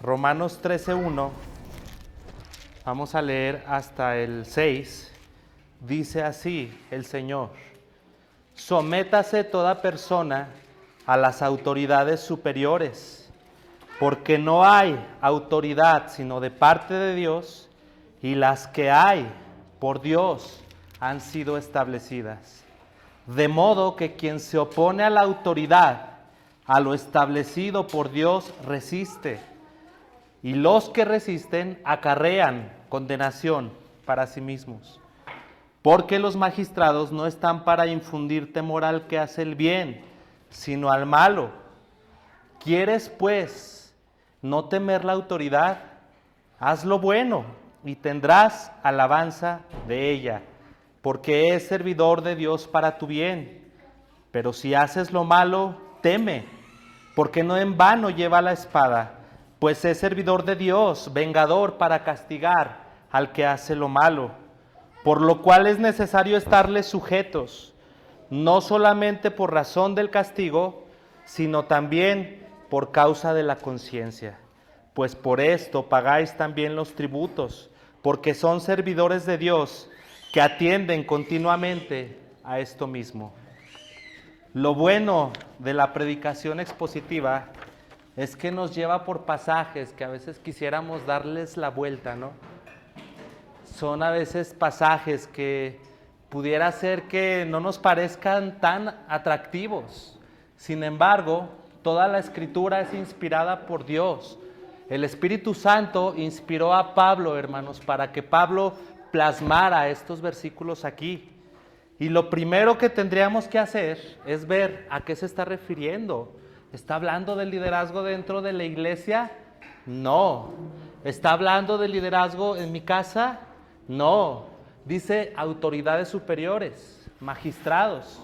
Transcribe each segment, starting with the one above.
Romanos 13:1, vamos a leer hasta el 6, dice así el Señor: sométase toda persona a las autoridades superiores, porque no hay autoridad sino de parte de Dios, y las que hay por Dios han sido establecidas. De modo que quien se opone a la autoridad, a lo establecido por Dios, resiste. Y los que resisten acarrean condenación para sí mismos. Porque los magistrados no están para infundir temor al que hace el bien, sino al malo. ¿Quieres, pues, no temer la autoridad? Haz lo bueno y tendrás alabanza de ella, porque es servidor de Dios para tu bien. Pero si haces lo malo, teme, porque no en vano lleva la espada, pues es servidor de Dios, vengador para castigar al que hace lo malo. Por lo cual es necesario estarles sujetos, no solamente por razón del castigo, sino también por causa de la conciencia. Pues por esto pagáis también los tributos, porque son servidores de Dios que atienden continuamente a esto mismo. Lo bueno de la predicación expositiva es que nos lleva por pasajes que a veces quisiéramos darles la vuelta, ¿no? Son a veces pasajes que pudiera ser que no nos parezcan tan atractivos. Sin embargo, toda la Escritura es inspirada por Dios. El Espíritu Santo inspiró a Pablo, hermanos, para que Pablo plasmara estos versículos aquí. Y lo primero que tendríamos que hacer es ver a qué se está refiriendo. ¿Está hablando del liderazgo dentro de la iglesia? No. ¿Está hablando del liderazgo en mi casa? No. Dice autoridades superiores, magistrados.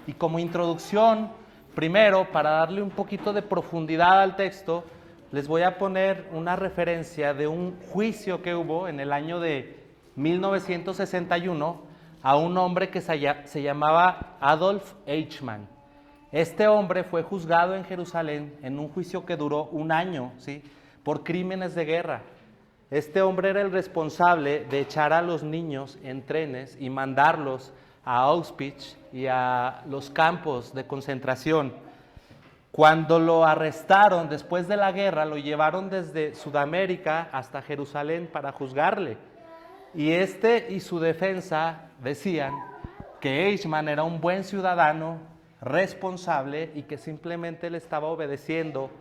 Y como introducción, primero, para darle un poquito de profundidad al texto, les voy a poner una referencia de un juicio que hubo en el año de 1961 a un hombre que se llamaba Adolf Eichmann. Este hombre fue juzgado en Jerusalén en un juicio que duró un año, ¿sí?, por crímenes de guerra. Este hombre era el responsable de echar a los niños en trenes y mandarlos a Auschwitz y a los campos de concentración. Cuando lo arrestaron después de la guerra, lo llevaron desde Sudamérica hasta Jerusalén para juzgarle. Y este y su defensa decían que Eichmann era un buen ciudadano, responsable, y que simplemente le estaba obedeciendo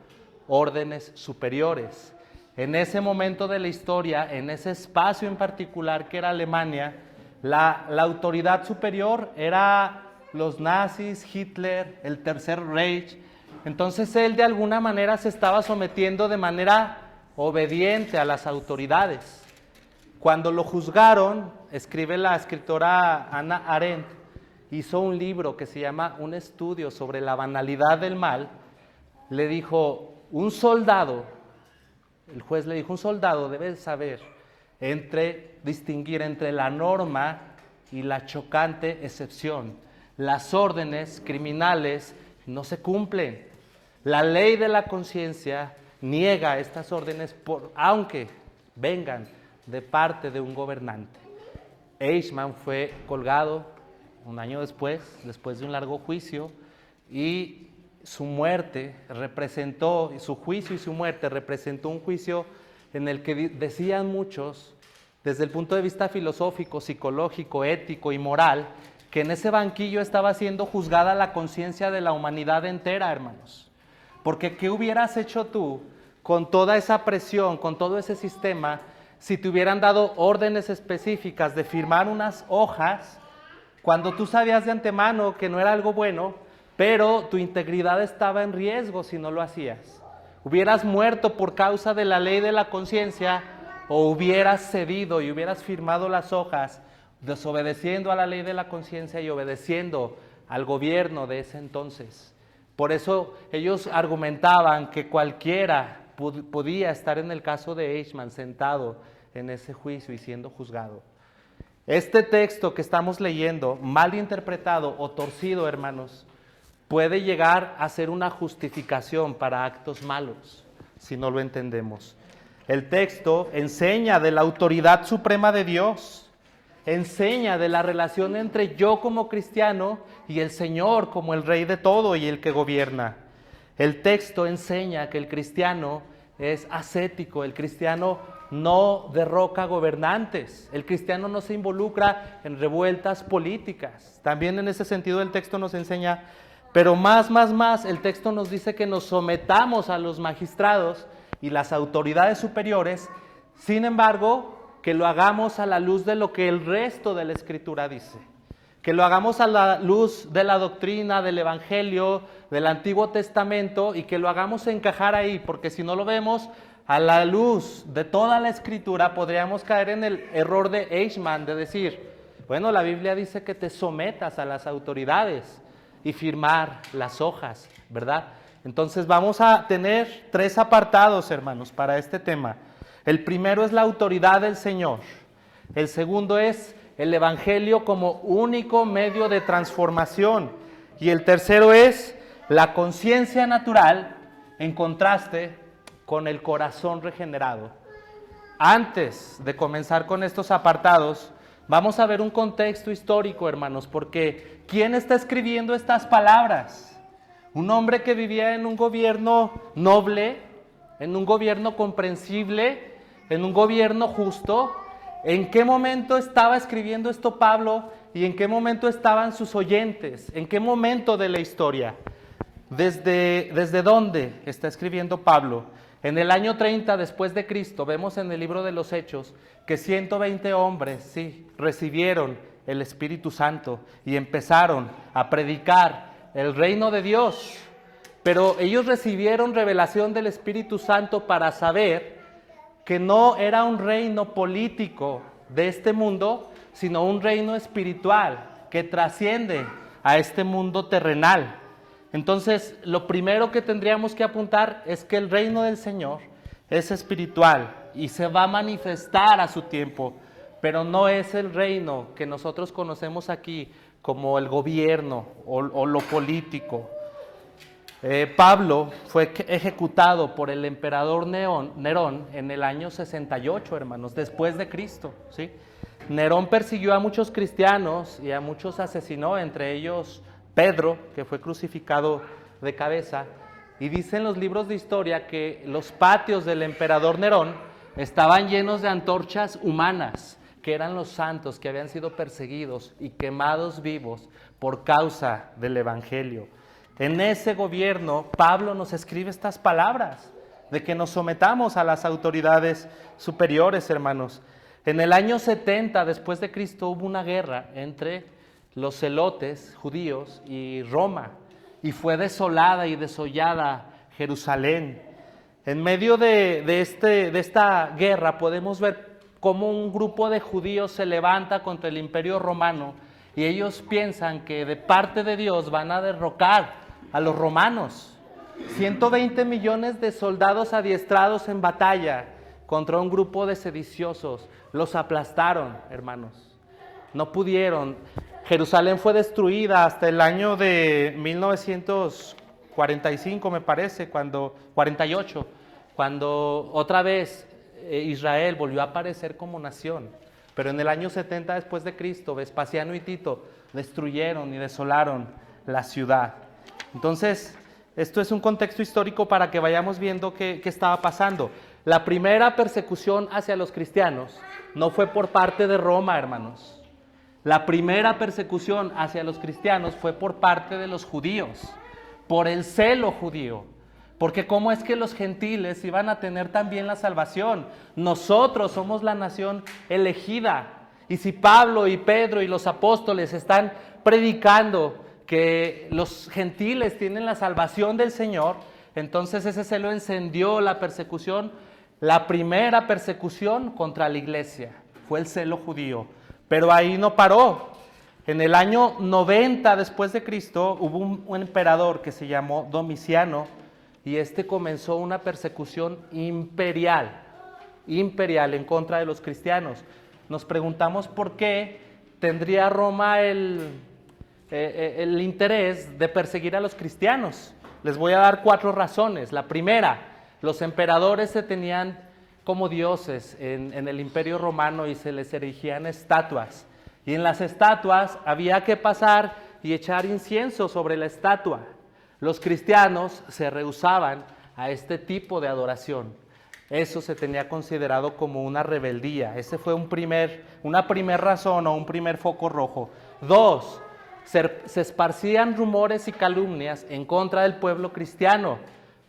órdenes superiores. En ese momento de la historia, en ese espacio en particular que era Alemania, la autoridad superior era los nazis, Hitler, el Tercer Reich. Entonces él de alguna manera se estaba sometiendo de manera obediente a las autoridades. Cuando lo juzgaron, escribe la escritora Hannah Arendt, hizo un libro que se llama Un estudio sobre la banalidad del mal. Le dijo, el juez le dijo, un soldado debe saber distinguir entre la norma y la chocante excepción. Las órdenes criminales no se cumplen. La ley de la conciencia niega estas órdenes aunque vengan de parte de un gobernante. Eichmann fue colgado un año después de un largo juicio, y su muerte representó, su juicio y su muerte representó un juicio en el que decían muchos, desde el punto de vista filosófico, psicológico, ético y moral, que en ese banquillo estaba siendo juzgada la conciencia de la humanidad entera, hermanos. Porque ¿qué hubieras hecho tú con toda esa presión, con todo ese sistema, si te hubieran dado órdenes específicas de firmar unas hojas cuando tú sabías de antemano que no era algo bueno, pero tu integridad estaba en riesgo si no lo hacías? ¿Hubieras muerto por causa de la ley de la conciencia, o hubieras cedido y hubieras firmado las hojas desobedeciendo a la ley de la conciencia y obedeciendo al gobierno de ese entonces? Por eso ellos argumentaban que cualquiera podía estar en el caso de Eichmann sentado en ese juicio y siendo juzgado. Este texto que estamos leyendo, mal interpretado o torcido, hermanos, puede llegar a ser una justificación para actos malos. si no lo entendemos. El texto enseña de la autoridad suprema de Dios, enseña de la relación entre yo como cristiano y el Señor como el Rey de todo y el que gobierna. El texto enseña que el cristiano es ascético, el cristiano no derroca gobernantes, el cristiano no se involucra en revueltas políticas. También en ese sentido el texto nos enseña, pero más, el texto nos dice que nos sometamos a los magistrados y las autoridades superiores, sin embargo, que lo hagamos a la luz de lo que el resto de la Escritura dice. Que lo hagamos a la luz de la doctrina, del Evangelio, del Antiguo Testamento, y que lo hagamos encajar ahí, porque si no lo vemos a la luz de toda la Escritura, podríamos caer en el error de Eichmann de decir, bueno, la Biblia dice que te sometas a las autoridades y firmar las hojas, ¿verdad? Entonces vamos a tener 3 apartados, hermanos, para este tema. El primero es la autoridad del Señor. El segundo es el Evangelio como único medio de transformación. Y el tercero es la conciencia natural en contraste con el corazón regenerado. Antes de comenzar con estos apartados, vamos a ver un contexto histórico, hermanos, porque ¿quién está escribiendo estas palabras? Un hombre que vivía en un gobierno noble, en un gobierno comprensible, en un gobierno justo. ¿En qué momento estaba escribiendo esto Pablo y en qué momento estaban sus oyentes? ¿En qué momento de la historia? ¿Desde dónde está escribiendo Pablo? En el año 30 después de Cristo, vemos en el libro de los Hechos que 120 hombres, sí, recibieron el Espíritu Santo y empezaron a predicar el reino de Dios. Pero ellos recibieron revelación del Espíritu Santo para saber que no era un reino político de este mundo, sino un reino espiritual que trasciende a este mundo terrenal. Entonces, lo primero que tendríamos que apuntar es que el reino del Señor es espiritual y se va a manifestar a su tiempo, pero no es el reino que nosotros conocemos aquí como el gobierno o lo político. Pablo fue ejecutado por el emperador Nerón en el año 68, hermanos, después de Cristo, ¿sí? Nerón persiguió a muchos cristianos y a muchos asesinó, entre ellos Pedro, que fue crucificado de cabeza. Y dicen los libros de historia que los patios del emperador Nerón estaban llenos de antorchas humanas, que eran los santos que habían sido perseguidos y quemados vivos por causa del Evangelio. En ese gobierno, Pablo nos escribe estas palabras de que nos sometamos a las autoridades superiores, hermanos. En el año 70 después de Cristo hubo una guerra entre los celotes judíos y Roma, y fue desolada y desollada Jerusalén. En medio de esta guerra podemos ver cómo un grupo de judíos se levanta contra el Imperio Romano y ellos piensan que de parte de Dios van a derrocar a los romanos. 120 millones de soldados adiestrados en batalla contra un grupo de sediciosos. Los aplastaron, hermanos. No pudieron. Jerusalén fue destruida hasta el año de 1945, me parece, 48, cuando otra vez Israel volvió a aparecer como nación. Pero en el año 70 después de Cristo, Vespasiano y Tito destruyeron y desolaron la ciudad. Entonces, esto es un contexto histórico para que vayamos viendo qué estaba pasando. La primera persecución hacia los cristianos no fue por parte de Roma, hermanos. La primera persecución hacia los cristianos fue por parte de los judíos, por el celo judío. Porque ¿cómo es que los gentiles iban a tener también la salvación? Nosotros somos la nación elegida. Y si Pablo y Pedro y los apóstoles están predicando que los gentiles tienen la salvación del Señor, entonces ese celo encendió la persecución. La primera persecución contra la iglesia fue el celo judío, pero ahí no paró. En el año 90 después de Cristo hubo un emperador que se llamó Domiciano y este comenzó una persecución imperial en contra de los cristianos. Nos preguntamos por qué tendría Roma el interés de perseguir a los cristianos. Les voy a dar 4 razones. La primera, Los emperadores se tenían como dioses en el Imperio Romano y se les erigían estatuas. Y en las estatuas había que pasar y echar incienso sobre la estatua. Los cristianos se rehusaban a este tipo de adoración. Eso se tenía considerado como una rebeldía. Ese fue una primer razón o un primer foco rojo. 2, se esparcían rumores y calumnias en contra del pueblo cristiano,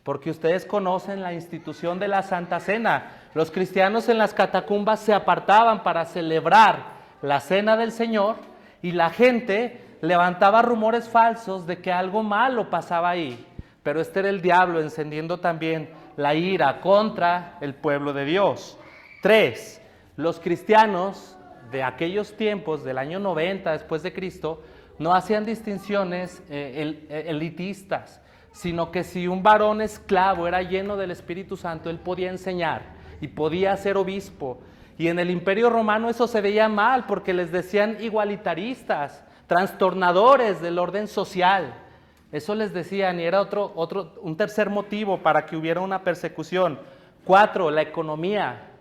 porque ustedes conocen la institución de la Santa Cena. Los cristianos en las catacumbas se apartaban para celebrar la Cena del Señor y la gente levantaba rumores falsos de que algo malo pasaba ahí. Pero este era el diablo encendiendo también la ira contra el pueblo de Dios. 3, los cristianos de aquellos tiempos, del año 90 después de Cristo, no hacían distinciones elitistas, sino que si un varón esclavo era lleno del Espíritu Santo, él podía enseñar y podía ser obispo. Y en el Imperio Romano eso se veía mal porque les decían igualitaristas, trastornadores del orden social. Eso les decían y era un tercer motivo para que hubiera una persecución. 4, la economía.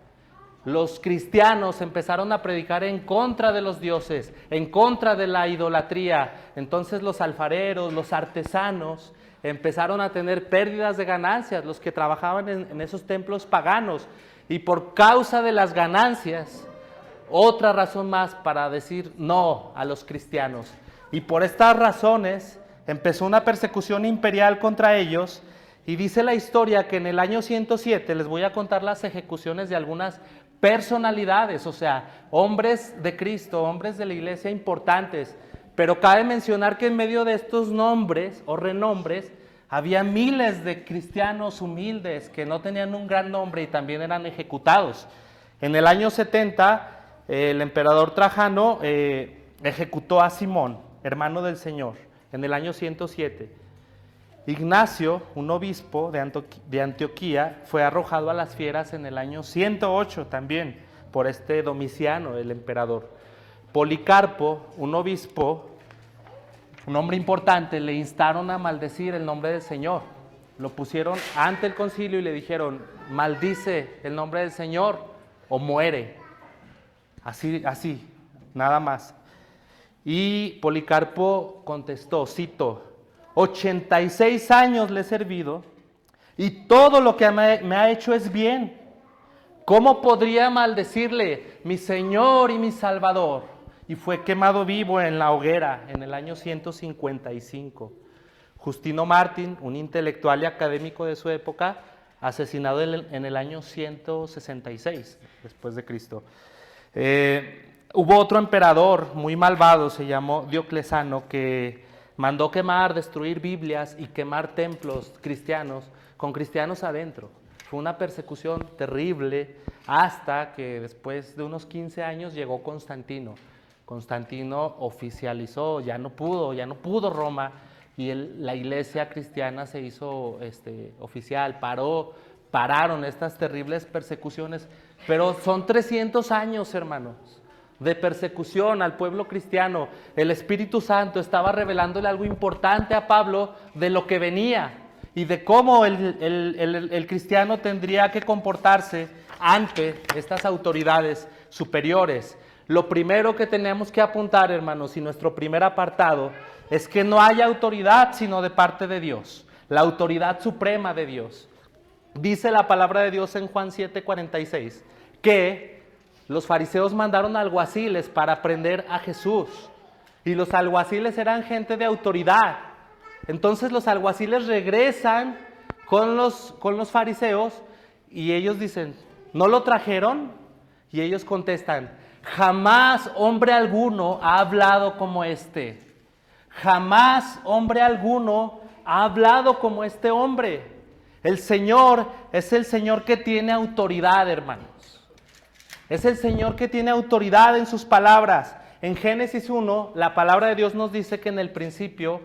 Los cristianos empezaron a predicar en contra de los dioses, en contra de la idolatría. Entonces los alfareros, los artesanos empezaron a tener pérdidas de ganancias, los que trabajaban en esos templos paganos. Y por causa de las ganancias, otra razón más para decir no a los cristianos. Y por estas razones empezó una persecución imperial contra ellos. Y dice la historia que en el año 107, les voy a contar las ejecuciones de algunas personalidades, o sea, hombres de Cristo, hombres de la iglesia importantes. Pero cabe mencionar que en medio de estos nombres o renombres había miles de cristianos humildes que no tenían un gran nombre y también eran ejecutados. En el año 70, el emperador Trajano ejecutó a Simón, hermano del Señor, en el año 107. Ignacio, un obispo de Antioquía, fue arrojado a las fieras en el año 108 también, por Domiciano, el emperador. Policarpo, un obispo, un hombre importante, le instaron a maldecir el nombre del Señor. Lo pusieron ante el concilio y le dijeron, maldice el nombre del Señor o muere. Así, nada más. Y Policarpo contestó, cito, 86 años le he servido y todo lo que me ha hecho es bien. ¿Cómo podría maldecirle mi Señor y mi Salvador? Y fue quemado vivo en la hoguera en el año 155. Justino Mártir, un intelectual y académico de su época, asesinado en el año 166 después de Cristo. Hubo otro emperador muy malvado, se llamó Diocleciano, que mandó quemar, destruir Biblias y quemar templos cristianos con cristianos adentro. Fue una persecución terrible hasta que después de unos 15 años llegó Constantino. Constantino oficializó, ya no pudo Roma y la iglesia cristiana se hizo oficial, pararon estas terribles persecuciones, pero son 300 años, hermanos, de persecución al pueblo cristiano. El Espíritu Santo estaba revelándole algo importante a Pablo de lo que venía y de cómo el cristiano tendría que comportarse ante estas autoridades superiores. Lo primero que tenemos que apuntar, hermanos, y nuestro primer apartado, es que no hay autoridad sino de parte de Dios, la autoridad suprema de Dios. Dice la palabra de Dios en Juan 7:46, que los fariseos mandaron alguaciles para prender a Jesús. Y los alguaciles eran gente de autoridad. Entonces los alguaciles regresan con los fariseos y ellos dicen, ¿no lo trajeron? Y ellos contestan, jamás hombre alguno ha hablado como este. Jamás hombre alguno ha hablado como este hombre. El Señor es el Señor que tiene autoridad, hermanos. Es el Señor que tiene autoridad en sus palabras. En Génesis 1, la palabra de Dios nos dice que en el principio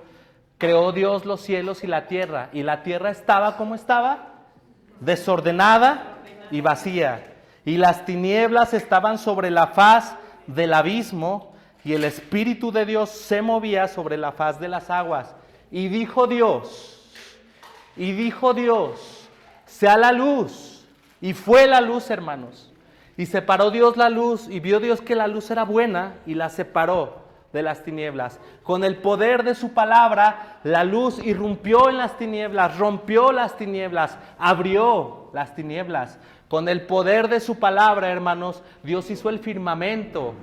creó Dios los cielos y la tierra. Y la tierra estaba, ¿cómo estaba? Desordenada y vacía. Y las tinieblas estaban sobre la faz del abismo, y el Espíritu de Dios se movía sobre la faz de las aguas. Y dijo Dios, sea la luz. Y fue la luz, hermanos. Y separó Dios la luz, y vio Dios que la luz era buena, y la separó de las tinieblas. Con el poder de su palabra, la luz irrumpió en las tinieblas, rompió las tinieblas, abrió las tinieblas. Con el poder de su palabra, hermanos, Dios hizo el firmamento.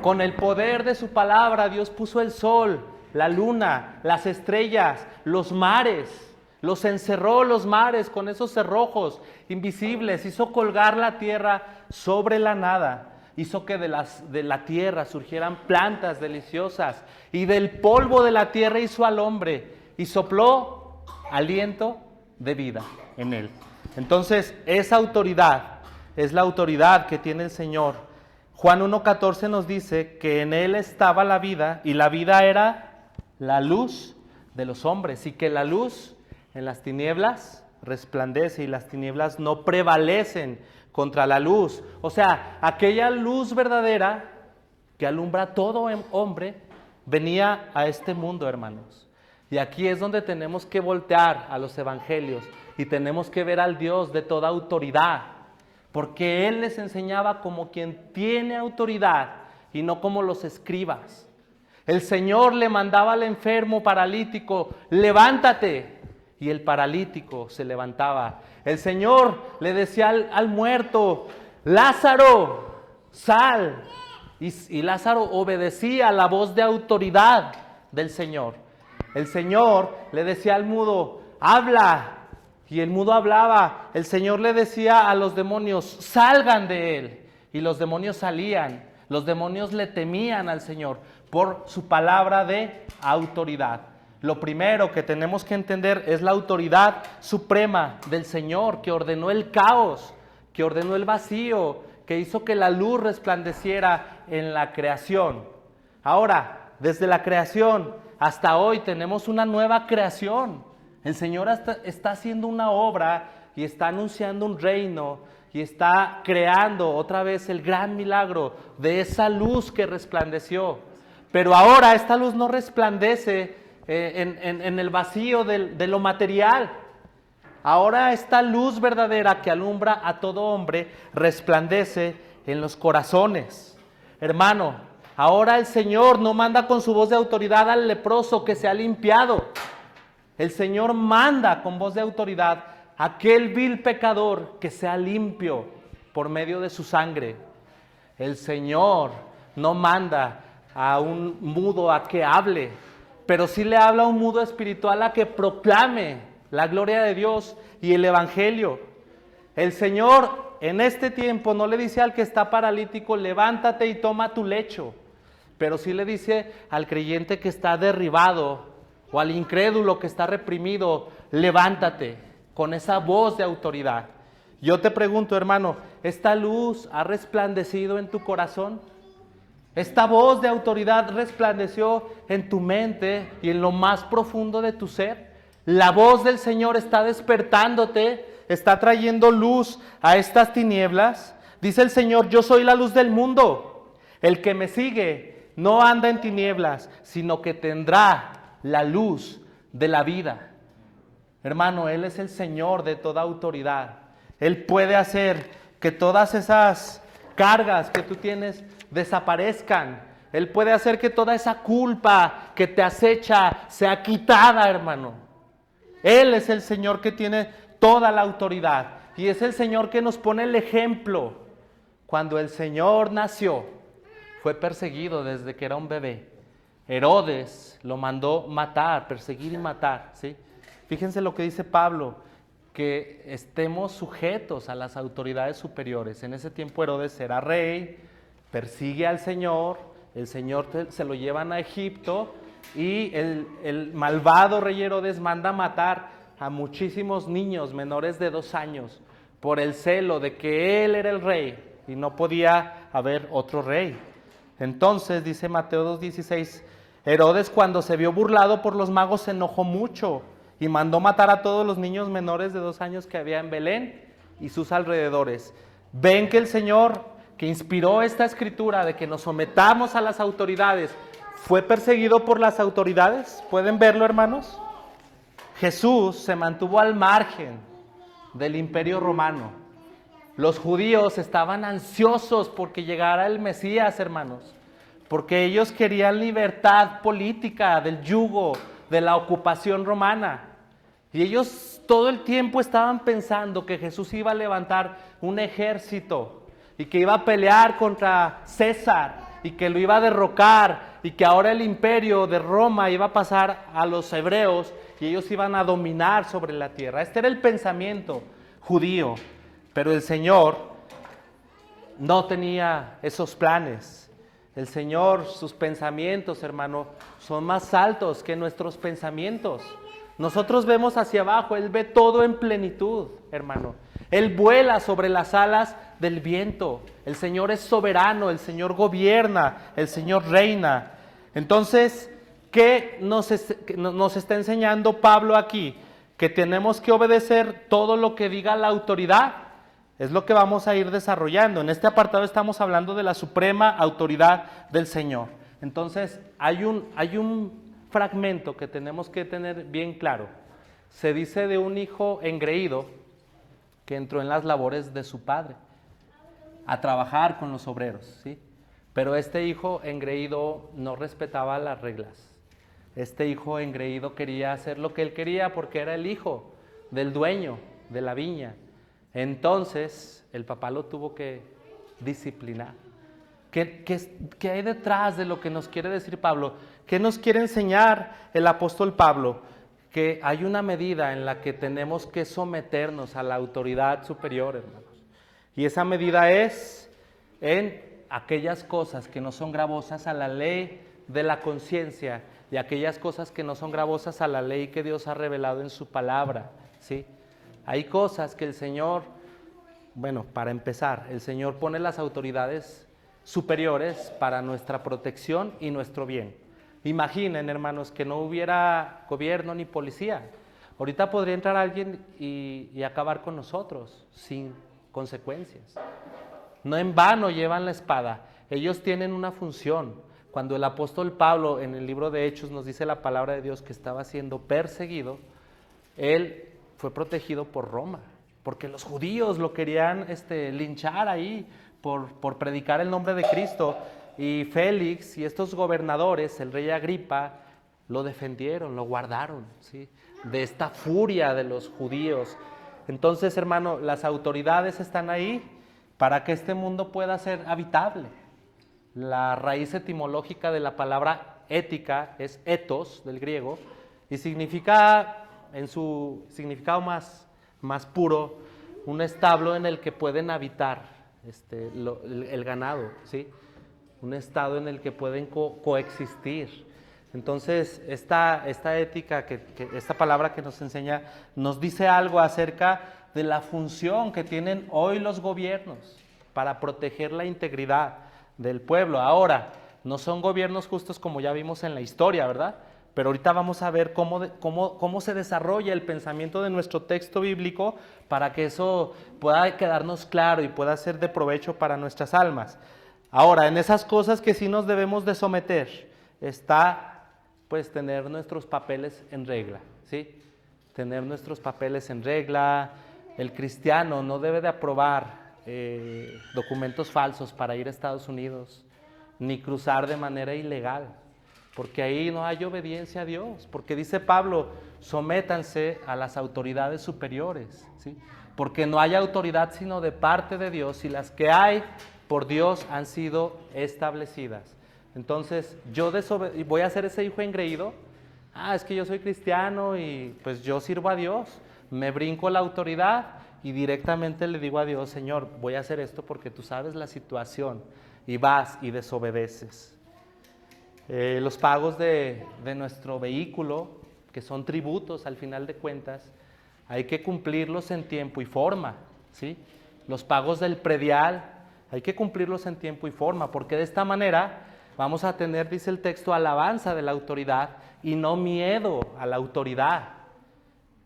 Con el poder de su palabra, Dios puso el sol, la luna, las estrellas, los mares. Los encerró los mares con esos cerrojos invisibles. Hizo colgar la tierra sobre la nada. Hizo que de la tierra surgieran plantas deliciosas. Y del polvo de la tierra hizo al hombre. Y sopló aliento de vida en él. Entonces, esa autoridad es la autoridad que tiene el Señor. Juan 1:14 nos dice que en Él estaba la vida, y la vida era la luz de los hombres, y que la luz en las tinieblas resplandece, y las tinieblas no prevalecen contra la luz. O sea, aquella luz verdadera que alumbra a todo hombre venía a este mundo, hermanos. Y aquí es donde tenemos que voltear a los evangelios y tenemos que ver al Dios de toda autoridad, porque Él les enseñaba como quien tiene autoridad y no como los escribas. El Señor le mandaba al enfermo paralítico, levántate, y el paralítico se levantaba. El Señor le decía al muerto, Lázaro, sal, y Lázaro obedecía a la voz de autoridad del Señor. El Señor le decía al mudo, habla, y el mudo hablaba. El Señor le decía a los demonios, salgan de él, y los demonios salían. Los demonios le temían al Señor por su palabra de autoridad. Lo primero que tenemos que entender es la autoridad suprema del Señor, que ordenó el caos, que ordenó el vacío, que hizo que la luz resplandeciera en la creación. Ahora, desde la creación hasta hoy tenemos una nueva creación. El Señor está haciendo una obra y está anunciando un reino y está creando otra vez el gran milagro de esa luz que resplandeció. Pero ahora esta luz no resplandece en el vacío de lo material. Ahora esta luz verdadera que alumbra a todo hombre resplandece en los corazones. Hermano, ahora el Señor no manda con su voz de autoridad al leproso que se ha limpiado. El Señor manda con voz de autoridad a aquel vil pecador que sea limpio por medio de su sangre. El Señor no manda a un mudo a que hable, pero sí le habla a un mudo espiritual a que proclame la gloria de Dios y el evangelio. El Señor en este tiempo no le dice al que está paralítico, levántate y toma tu lecho, pero sí le dice al creyente que está derribado o al incrédulo que está reprimido, levántate, con esa voz de autoridad. Yo te pregunto, hermano, ¿esta luz ha resplandecido en tu corazón? ¿Esta voz de autoridad resplandeció en tu mente y en lo más profundo de tu ser? La voz del Señor está despertándote, está trayendo luz a estas tinieblas. Dice el Señor, yo soy la luz del mundo. El que me sigue no anda en tinieblas, sino que tendrá la luz de la vida. Hermano, Él es el Señor de toda autoridad. Él puede hacer que todas esas cargas que tú tienes desaparezcan. Él puede hacer que toda esa culpa que te acecha sea quitada, hermano. Él es el Señor que tiene toda la autoridad. Y es el Señor que nos pone el ejemplo. Cuando el Señor nació, fue perseguido desde que era un bebé. Herodes lo mandó matar, perseguir y matar, ¿sí? Fíjense lo que dice Pablo, que estemos sujetos a las autoridades superiores. En ese tiempo Herodes era rey, persigue al Señor, el Señor se lo llevan a Egipto y el malvado rey Herodes manda matar a muchísimos niños menores de 2 años por el celo de que él era el rey y no podía haber otro rey. Entonces, dice Mateo 2:16, Herodes cuando se vio burlado por los magos se enojó mucho y mandó matar a todos los niños menores de 2 años que había en Belén y sus alrededores. Ven que el Señor, que inspiró esta escritura de que nos sometamos a las autoridades, fue perseguido por las autoridades. ¿Pueden verlo, hermanos? Jesús se mantuvo al margen del Imperio Romano. Los judíos estaban ansiosos porque llegara el Mesías, hermanos, porque ellos querían libertad política del yugo, de la ocupación romana. Y ellos todo el tiempo estaban pensando que Jesús iba a levantar un ejército y que iba a pelear contra César y que lo iba a derrocar y que ahora el imperio de Roma iba a pasar a los hebreos y ellos iban a dominar sobre la tierra. Este era el pensamiento judío, pero el Señor no tenía esos planes. El Señor, sus pensamientos, hermano, son más altos que nuestros pensamientos. Nosotros vemos hacia abajo, Él ve todo en plenitud, hermano. Él vuela sobre las alas del viento. El Señor es soberano, el Señor gobierna, el Señor reina. Entonces, ¿qué nos está enseñando Pablo aquí? Que tenemos que obedecer todo lo que diga la autoridad. Es lo que vamos a ir desarrollando. En este apartado estamos hablando de la suprema autoridad del Señor. Entonces, hay un fragmento que tenemos que tener bien claro. Se dice de un hijo engreído que entró en las labores de su padre a trabajar con los obreros, ¿sí? Pero este hijo engreído no respetaba las reglas. Este hijo engreído quería hacer lo que él quería porque era el hijo del dueño de la viña. Entonces el papá lo tuvo que disciplinar. ¿Qué hay detrás de lo que nos quiere decir Pablo? ¿Qué nos quiere enseñar el apóstol Pablo? Que hay una medida en la que tenemos que someternos a la autoridad superior, hermanos. Y esa medida es en aquellas cosas que no son gravosas a la ley de la conciencia y aquellas cosas que no son gravosas a la ley que Dios ha revelado en su palabra, ¿sí? Hay cosas que el Señor, bueno, para empezar, el Señor pone las autoridades superiores para nuestra protección y nuestro bien. Imaginen, hermanos, que no hubiera gobierno ni policía. Ahorita podría entrar alguien y acabar con nosotros sin consecuencias. No en vano llevan la espada. Ellos tienen una función. Cuando el apóstol Pablo en el libro de Hechos nos dice la palabra de Dios que estaba siendo perseguido, él fue protegido por Roma, porque los judíos lo querían linchar ahí por predicar el nombre de Cristo. Y Félix y estos gobernadores, el rey Agripa, lo defendieron, lo guardaron, ¿sí? De esta furia de los judíos. Entonces, hermano, las autoridades están ahí para que este mundo pueda ser habitable. La raíz etimológica de la palabra ética es ethos, del griego, y significa, en su significado más puro, un establo en el que pueden habitar el ganado, ¿sí? Un estado en el que pueden coexistir. Entonces, esta ética, esta palabra que nos enseña, nos dice algo acerca de la función que tienen hoy los gobiernos para proteger la integridad del pueblo. Ahora, no son gobiernos justos como ya vimos en la historia, ¿verdad? Pero ahorita vamos a ver cómo se desarrolla el pensamiento de nuestro texto bíblico para que eso pueda quedarnos claro y pueda ser de provecho para nuestras almas. Ahora, en esas cosas que sí nos debemos de someter, está pues tener nuestros papeles en regla, ¿sí? Tener nuestros papeles en regla. El cristiano no debe de aprobar documentos falsos para ir a Estados Unidos, ni cruzar de manera ilegal, porque ahí no hay obediencia a Dios, porque dice Pablo, sométanse a las autoridades superiores, ¿sí? Porque no hay autoridad sino de parte de Dios, y las que hay por Dios han sido establecidas. Entonces, yo voy a ser ese hijo engreído. Es que yo soy cristiano y pues yo sirvo a Dios, me brinco la autoridad y directamente le digo a Dios, Señor, voy a hacer esto porque tú sabes la situación, y vas y desobedeces. Los pagos de nuestro vehículo, que son tributos al final de cuentas, hay que cumplirlos en tiempo y forma, ¿sí? Los pagos del predial, hay que cumplirlos en tiempo y forma, porque de esta manera vamos a tener, dice el texto, alabanza de la autoridad y no miedo a la autoridad.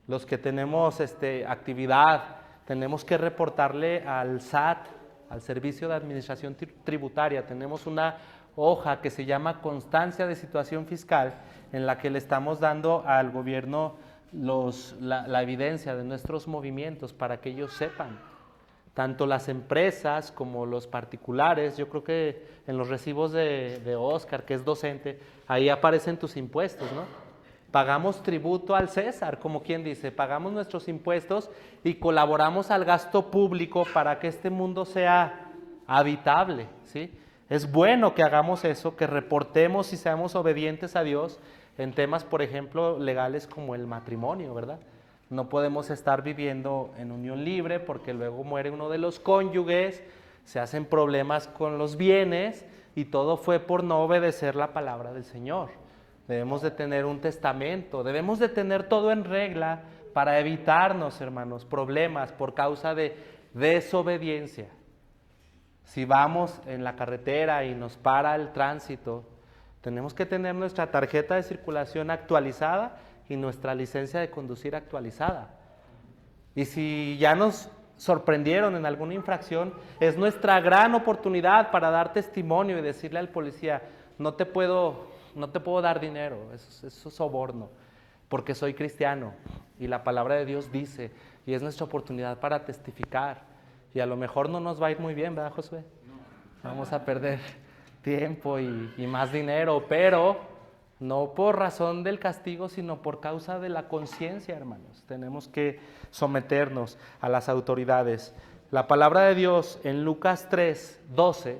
Los que tenemos actividad, tenemos que reportarle al SAT, al Servicio de Administración Tributaria. Tenemos una hoja que se llama Constancia de Situación Fiscal, en la que le estamos dando al gobierno la evidencia de nuestros movimientos para que ellos sepan. Tanto las empresas como los particulares, yo creo que en los recibos de Oscar, que es docente, ahí aparecen tus impuestos, ¿no? Pagamos tributo al César, como quien dice, pagamos nuestros impuestos y colaboramos al gasto público para que este mundo sea habitable, ¿sí? Es bueno que hagamos eso, que reportemos y seamos obedientes a Dios en temas, por ejemplo, legales como el matrimonio, ¿verdad? No podemos estar viviendo en unión libre porque luego muere uno de los cónyuges, se hacen problemas con los bienes y todo fue por no obedecer la palabra del Señor. Debemos de tener un testamento, debemos de tener todo en regla para evitarnos, hermanos, problemas por causa de desobediencia. Si vamos en la carretera y nos para el tránsito, tenemos que tener nuestra tarjeta de circulación actualizada y nuestra licencia de conducir actualizada. Y si ya nos sorprendieron en alguna infracción, es nuestra gran oportunidad para dar testimonio y decirle al policía, no te puedo dar dinero, eso es soborno, porque soy cristiano y la palabra de Dios dice, y es nuestra oportunidad para testificar. Y a lo mejor no nos va a ir muy bien, ¿verdad, Josué? Vamos a perder tiempo y más dinero, pero no por razón del castigo, sino por causa de la conciencia, hermanos. Tenemos que someternos a las autoridades. La palabra de Dios en Lucas 3:12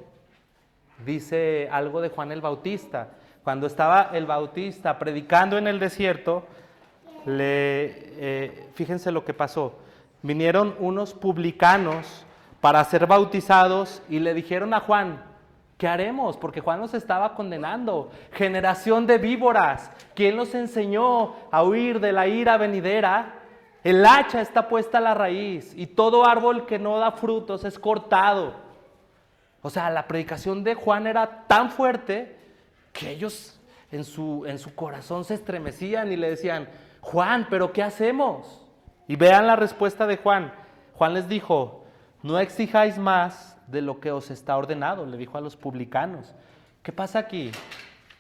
dice algo de Juan el Bautista. Cuando estaba el Bautista predicando en el desierto, fíjense lo que pasó. Vinieron unos publicanos para ser bautizados y le dijeron a Juan, ¿qué haremos? Porque Juan los estaba condenando. Generación de víboras. ¿Quién los enseñó a huir de la ira venidera? El hacha está puesta a la raíz y todo árbol que no da frutos es cortado. O sea, la predicación de Juan era tan fuerte que ellos en su corazón se estremecían y le decían, Juan, ¿pero qué hacemos? Y vean la respuesta de Juan. Juan les dijo, no exijáis más de lo que os está ordenado, le dijo a los publicanos. ¿Qué pasa aquí?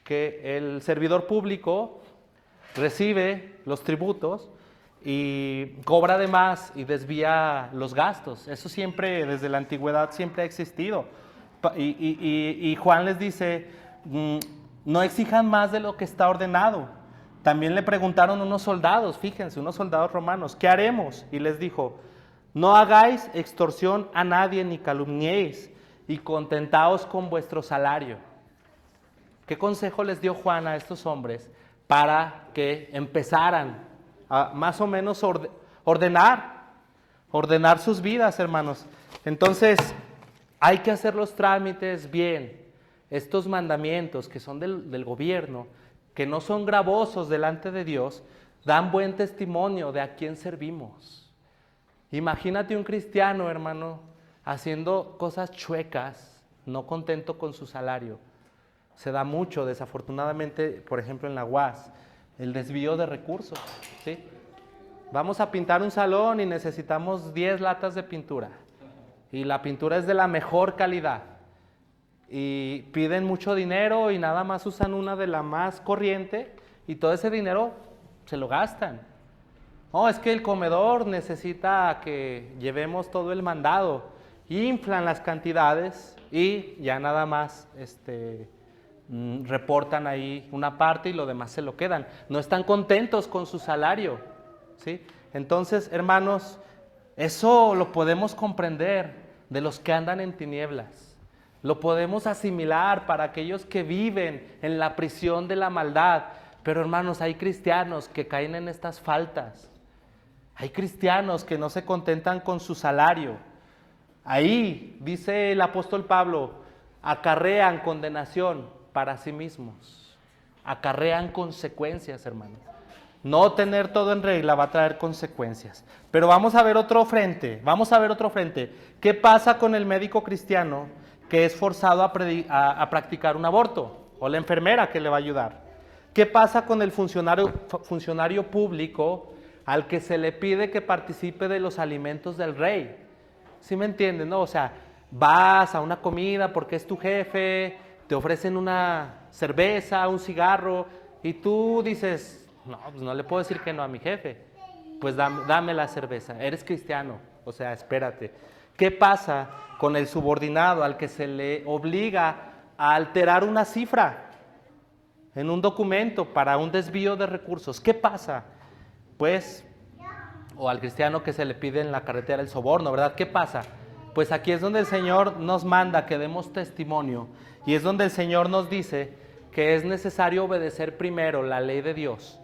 Que el servidor público recibe los tributos y cobra de más y desvía los gastos. Eso siempre, desde la antigüedad, siempre ha existido. Y Juan les dice, no exijan más de lo que está ordenado. También le preguntaron unos soldados, fíjense, unos soldados romanos, ¿qué haremos? Y les dijo, no hagáis extorsión a nadie ni calumniéis y contentaos con vuestro salario. ¿Qué consejo les dio Juan a estos hombres para que empezaran a más o menos ordenar sus vidas, hermanos? Entonces, hay que hacer los trámites bien. Estos mandamientos que son del gobierno, que no son gravosos delante de Dios, dan buen testimonio de a quién servimos. Imagínate un cristiano, hermano, haciendo cosas chuecas, no contento con su salario. Se da mucho, desafortunadamente, por ejemplo en la UAS, el desvío de recursos, ¿sí? Vamos a pintar un salón y necesitamos 10 latas de pintura. Y la pintura es de la mejor calidad. Y piden mucho dinero y nada más usan una de la más corriente y todo ese dinero se lo gastan. No, es que el comedor necesita que llevemos todo el mandado. Inflan las cantidades y ya nada más reportan ahí una parte y lo demás se lo quedan. No están contentos con su salario, ¿sí? Entonces, hermanos, eso lo podemos comprender de los que andan en tinieblas. Lo podemos asimilar para aquellos que viven en la prisión de la maldad. Pero, hermanos, hay cristianos que caen en estas faltas. Hay cristianos que no se contentan con su salario. Ahí, dice el apóstol Pablo, acarrean condenación para sí mismos. Acarrean consecuencias, hermanos. No tener todo en regla va a traer consecuencias. Pero vamos a ver otro frente. ¿Qué pasa con el médico cristiano que es forzado a practicar un aborto? O la enfermera que le va a ayudar. ¿Qué pasa con el funcionario público al que se le pide que participe de los alimentos del rey? ¿Sí me entienden, no? O sea, vas a una comida porque es tu jefe, te ofrecen una cerveza, un cigarro, y tú dices, No, pues no le puedo decir que no a mi jefe. Pues dame la cerveza. Eres cristiano, o sea, espérate. ¿Qué pasa con el subordinado al que se le obliga a alterar una cifra en un documento para un desvío de recursos? ¿Qué pasa? Pues, o al cristiano que se le pide en la carretera el soborno, ¿verdad? ¿Qué pasa? Pues aquí es donde el Señor nos manda que demos testimonio y es donde el Señor nos dice que es necesario obedecer primero la ley de Dios.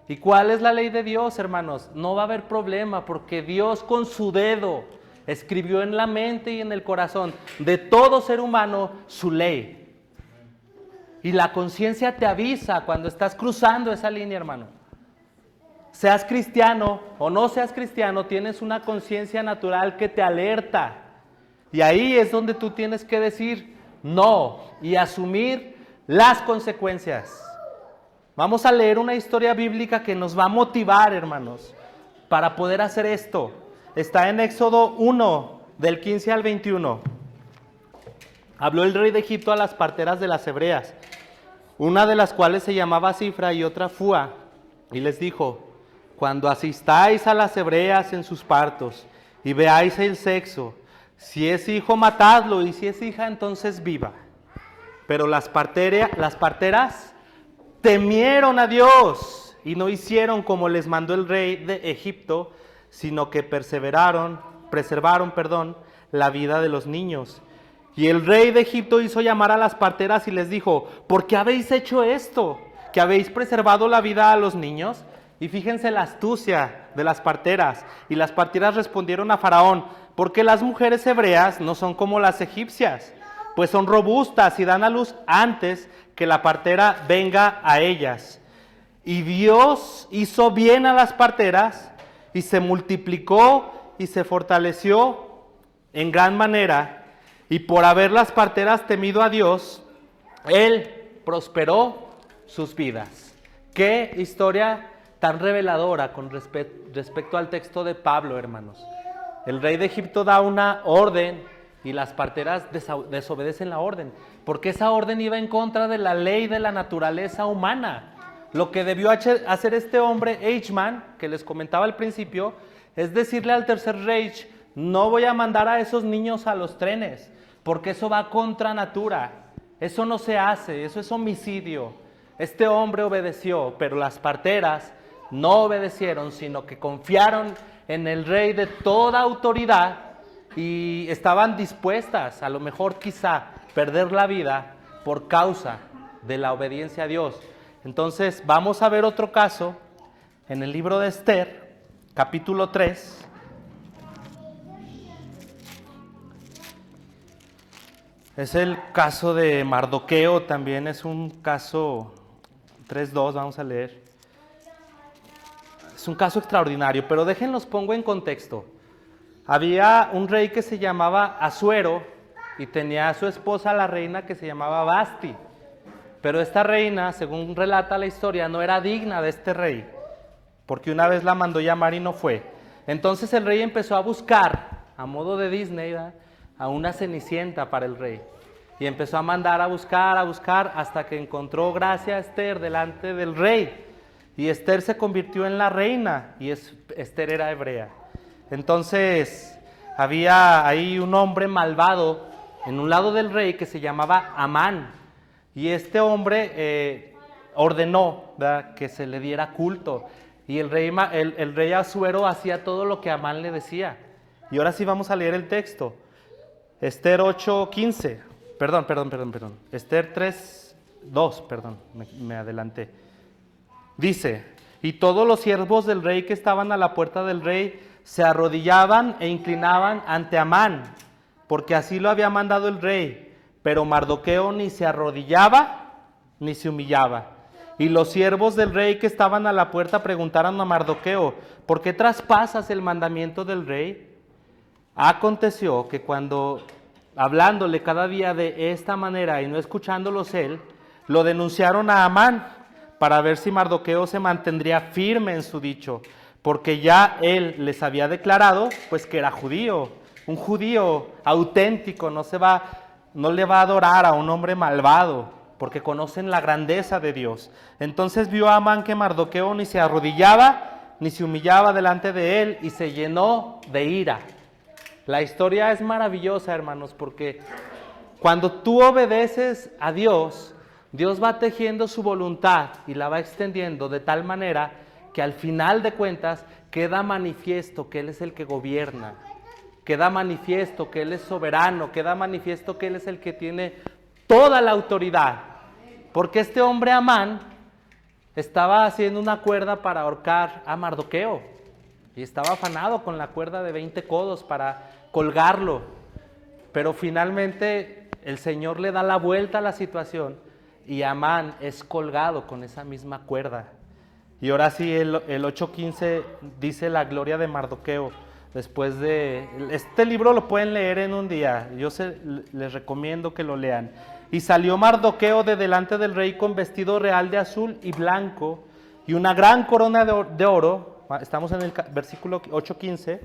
¿Y cuál es la ley de Dios, hermanos? No va a haber problema porque Dios con su dedo escribió en la mente y en el corazón de todo ser humano su ley. Y la conciencia te avisa cuando estás cruzando esa línea, hermano. Seas cristiano o no seas cristiano, tienes una conciencia natural que te alerta. Y ahí es donde tú tienes que decir no y asumir las consecuencias. Vamos a leer una historia bíblica que nos va a motivar, hermanos, para poder hacer esto. Está en Éxodo 1, del 15 al 21. Habló el rey de Egipto a las parteras de las hebreas, una de las cuales se llamaba Cifra y otra Fua, y les dijo: cuando asistáis a las hebreas en sus partos y veáis el sexo, si es hijo, matadlo, y si es hija, entonces viva. Pero las parteras temieron a Dios y no hicieron como les mandó el rey de Egipto, sino que preservaron, la vida de los niños. Y el rey de Egipto hizo llamar a las parteras y les dijo: ¿por qué habéis hecho esto? ¿Que habéis preservado la vida a los niños? Y fíjense la astucia de las parteras. Y las parteras respondieron a Faraón: porque las mujeres hebreas no son como las egipcias, pues son robustas y dan a luz antes que la partera venga a ellas. Y Dios hizo bien a las parteras y se multiplicó y se fortaleció en gran manera. Y por haber las parteras temido a Dios, Él prosperó sus vidas. Qué historia tan reveladora con respecto al texto de Pablo, hermanos. El rey de Egipto da una orden y las parteras desobedecen la orden, porque esa orden iba en contra de la ley de la naturaleza humana. Lo que debió hacer este hombre, Eichmann, que les comentaba al principio, es decirle al Tercer Reich: no voy a mandar a esos niños a los trenes, porque eso va contra natura. Eso no se hace, eso es homicidio. Este hombre obedeció, pero las parteras no obedecieron, sino que confiaron en el rey de toda autoridad y estaban dispuestas, a lo mejor quizá, perder la vida por causa de la obediencia a Dios. Entonces vamos a ver otro caso en el libro de Esther, capítulo 3. Es el caso de Mardoqueo, también es un caso 3:2, vamos a leer. Es un caso extraordinario, pero déjenlos pongo en contexto. Había un rey que se llamaba Asuero y tenía a su esposa, la reina, que se llamaba Basti. Pero esta reina, según relata la historia, no era digna de este rey, porque una vez la mandó llamar y no fue. Entonces el rey empezó a buscar, a modo de Disney, ¿verdad?, a una cenicienta para el rey. Y empezó a mandar a buscar, hasta que encontró gracia a Esther delante del rey. Y Esther se convirtió en la reina, y Esther era hebrea. Entonces había ahí un hombre malvado en un lado del rey que se llamaba Amán. Y este hombre ordenó, ¿verdad?, que se le diera culto. Y el rey Asuero hacía todo lo que Amán le decía. Y ahora sí vamos a leer el texto. Esther 8:15. Perdón. Esther 3:2, perdón, me adelanté. Dice: y todos los siervos del rey que estaban a la puerta del rey se arrodillaban e inclinaban ante Amán, porque así lo había mandado el rey. Pero Mardoqueo ni se arrodillaba ni se humillaba. Y los siervos del rey que estaban a la puerta preguntaron a Mardoqueo: ¿por qué traspasas el mandamiento del rey? Aconteció que cuando, hablándole cada día de esta manera y no escuchándolos él, lo denunciaron a Amán para ver si Mardoqueo se mantendría firme en su dicho, porque ya él les había declarado pues que era judío, un judío auténtico, no le va a adorar a un hombre malvado. porque conocen la grandeza de Dios. Entonces vio a Amán que Mardoqueo ni se arrodillaba, ni se humillaba delante de él, y se llenó de ira. La historia es maravillosa, hermanos, porque cuando tú obedeces a Dios, Dios va tejiendo su voluntad y la va extendiendo de tal manera que al final de cuentas queda manifiesto que Él es el que gobierna, queda manifiesto que Él es soberano, queda manifiesto que Él es el que tiene toda la autoridad. Porque este hombre Amán estaba haciendo una cuerda para ahorcar a Mardoqueo y estaba afanado con la cuerda de 20 codos para colgarlo. Pero finalmente el Señor le da la vuelta a la situación y Amán es colgado con esa misma cuerda. Y ahora sí, el 8:15 dice la gloria de Mardoqueo. Después de... Este libro lo pueden leer en un día. Les recomiendo que lo lean. Y salió Mardoqueo de delante del rey con vestido real de azul y blanco y una gran corona de oro. Estamos en el versículo 8:15.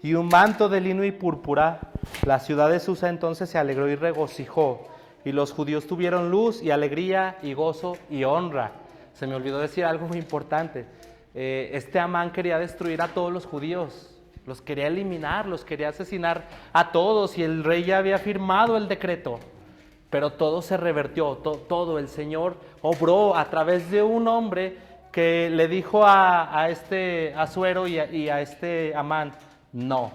Y un manto de lino y púrpura. La ciudad de Susa entonces se alegró y regocijó. Y los judíos tuvieron luz y alegría y gozo y honra. Se me olvidó decir algo muy importante. Este Amán quería destruir a todos los judíos. Los quería eliminar, los quería asesinar a todos. Y el rey ya había firmado el decreto. Pero todo se revertió, todo. El Señor obró a través de un hombre que le dijo a este Asuero y a este Amán: no,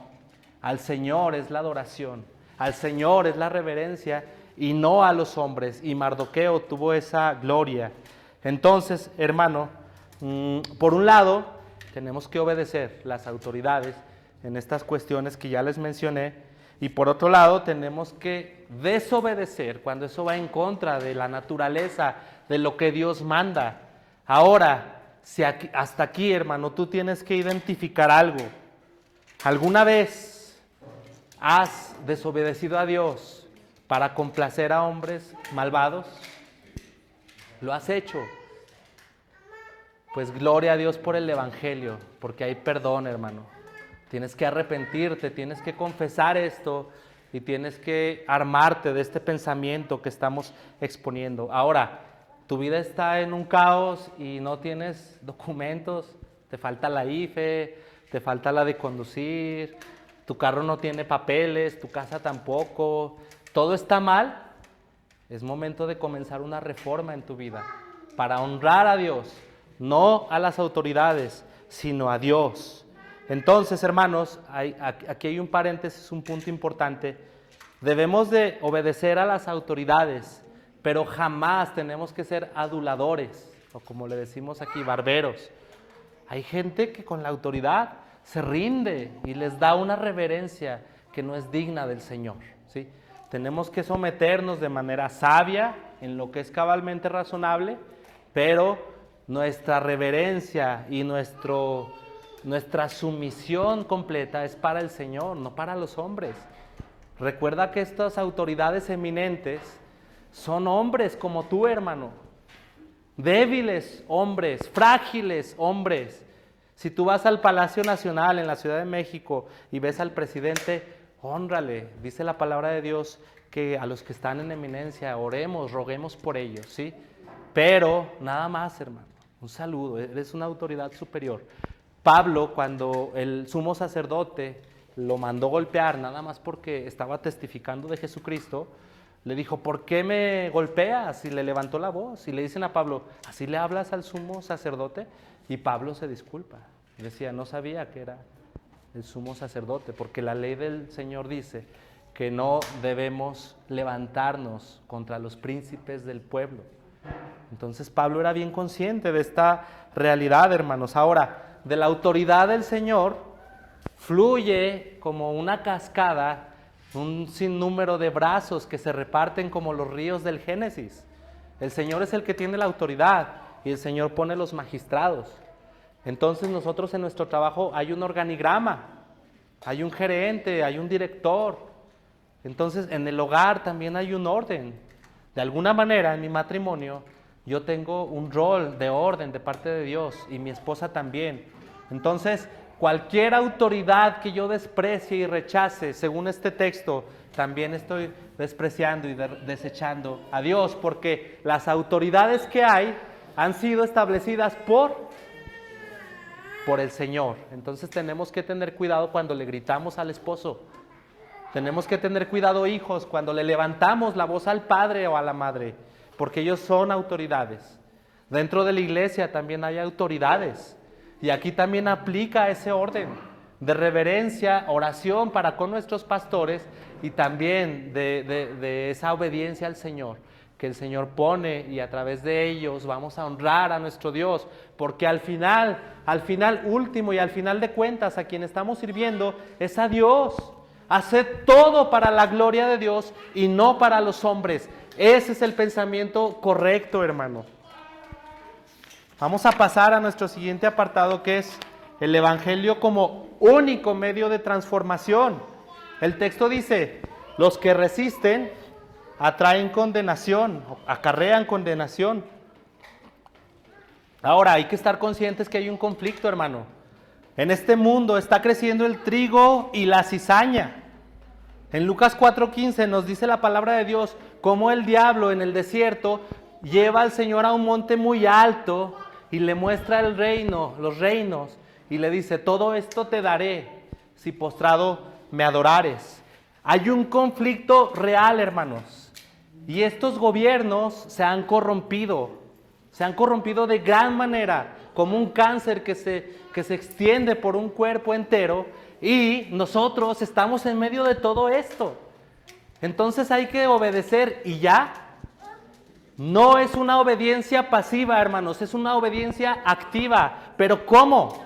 al Señor es la adoración, al Señor es la reverencia y no a los hombres. Y Mardoqueo tuvo esa gloria. Entonces, hermano, por un lado, tenemos que obedecer las autoridades en estas cuestiones que ya les mencioné, y por otro lado, tenemos que desobedecer cuando eso va en contra de la naturaleza, de lo que Dios manda. Ahora, hasta aquí, hermano, tú tienes que identificar algo. ¿Alguna vez has desobedecido a Dios para complacer a hombres malvados? ¿Lo has hecho? Pues gloria a Dios por el Evangelio, porque hay perdón, hermano. Tienes que arrepentirte, tienes que confesar esto y tienes que armarte de este pensamiento que estamos exponiendo. Ahora, tu vida está en un caos y no tienes documentos, te falta la IFE, te falta la de conducir, tu carro no tiene papeles, tu casa tampoco, todo está mal. Es momento de comenzar una reforma en tu vida para honrar a Dios, no a las autoridades, sino a Dios. Entonces, hermanos, aquí hay un paréntesis, un punto importante. Debemos de obedecer a las autoridades, pero jamás tenemos que ser aduladores, o como le decimos aquí, barberos. Hay gente que con la autoridad se rinde y les da una reverencia que no es digna del Señor, ¿sí? Tenemos que someternos de manera sabia, en lo que es cabalmente razonable, pero nuestra reverencia y nuestra sumisión completa es para el Señor, no para los hombres. Recuerda que estas autoridades eminentes son hombres como tú, hermano. Débiles hombres, frágiles hombres. Si tú vas al Palacio Nacional en la Ciudad de México y ves al presidente, hónrale. Dice la palabra de Dios que a los que están en eminencia oremos, roguemos por ellos, ¿sí? Pero nada más, hermano, un saludo, eres una autoridad superior. Pablo, cuando el sumo sacerdote lo mandó golpear, nada más porque estaba testificando de Jesucristo, le dijo: ¿por qué me golpeas? Y le levantó la voz. Y le dicen a Pablo: ¿así le hablas al sumo sacerdote? Y Pablo se disculpa. Decía: no sabía que era el sumo sacerdote, porque la ley del Señor dice que no debemos levantarnos contra los príncipes del pueblo. Entonces Pablo era bien consciente de esta realidad, hermanos. Ahora, de la autoridad del Señor fluye como una cascada un sinnúmero de brazos que se reparten como los ríos del Génesis. El Señor es el que tiene la autoridad y el Señor pone los magistrados. Entonces nosotros en nuestro trabajo hay un organigrama, hay un gerente, hay un director. Entonces en el hogar también hay un orden. De alguna manera en mi matrimonio yo tengo un rol de orden de parte de Dios y mi esposa también. Entonces Cualquier autoridad que yo desprecie y rechace, según este texto, también estoy despreciando y desechando a Dios, porque las autoridades que hay han sido establecidas por el Señor. Entonces tenemos que tener cuidado cuando le gritamos al esposo. Tenemos que tener cuidado, hijos, cuando le levantamos la voz al padre o a la madre, porque ellos son autoridades. Dentro de la iglesia también hay autoridades, y aquí también aplica ese orden de reverencia, oración para con nuestros pastores, y también de esa obediencia al Señor, que el Señor pone, y a través de ellos vamos a honrar a nuestro Dios, porque al final último y al final de cuentas, a quien estamos sirviendo es a Dios. Haced todo para la gloria de Dios y no para los hombres. Ese es el pensamiento correcto, hermano. Vamos a pasar a nuestro siguiente apartado, que es el Evangelio como único medio de transformación. El texto dice: los que resisten atraen condenación, acarrean condenación. Ahora, hay que estar conscientes que hay un conflicto, hermano. En este mundo está creciendo el trigo y la cizaña. En Lucas 4:15 nos dice la palabra de Dios cómo el diablo en el desierto lleva al Señor a un monte muy alto y le muestra el reino, los reinos, y le dice: todo esto te daré si postrado me adorares. Hay un conflicto real, hermanos, y estos gobiernos se han corrompido de gran manera, como un cáncer que se extiende por un cuerpo entero, y nosotros estamos en medio de todo esto. Entonces hay que obedecer y ya. No es una obediencia pasiva, hermanos, es una obediencia activa. ¿Pero cómo?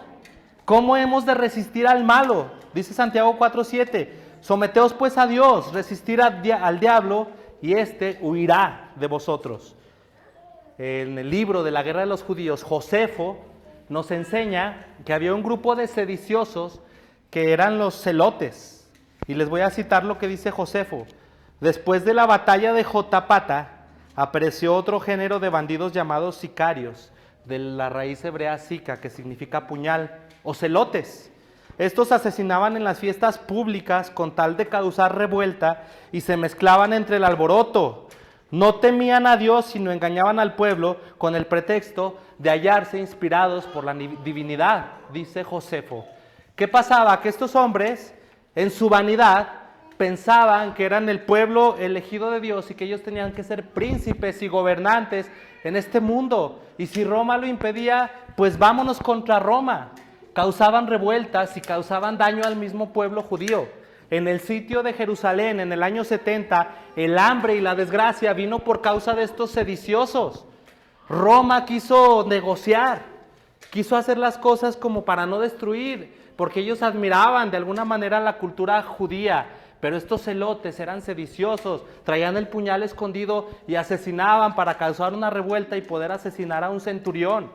¿Cómo hemos de resistir al malo? Dice Santiago 4:7, someteos pues a Dios, resistir al diablo y éste huirá de vosotros. En el libro de la guerra de los judíos, Josefo nos enseña que había un grupo de sediciosos que eran los celotes. Y les voy a citar lo que dice Josefo. Después de la batalla de Jotapata, apareció otro género de bandidos llamados sicarios, de la raíz hebrea sica, que significa puñal, o celotes. Estos asesinaban en las fiestas públicas con tal de causar revuelta y se mezclaban entre el alboroto. No temían a Dios, sino engañaban al pueblo con el pretexto de hallarse inspirados por la divinidad, dice Josefo. ¿Qué pasaba? Que estos hombres, en su vanidad, pensaban que eran el pueblo elegido de Dios y que ellos tenían que ser príncipes y gobernantes en este mundo. Y si Roma lo impedía, pues vámonos contra Roma. Causaban revueltas y causaban daño al mismo pueblo judío. En el sitio de Jerusalén, en el año 70, el hambre y la desgracia vino por causa de estos sediciosos. Roma quiso negociar, quiso hacer las cosas como para no destruir, porque ellos admiraban de alguna manera la cultura judía. Pero estos celotes eran sediciosos, traían el puñal escondido y asesinaban para causar una revuelta y poder asesinar a un centurión.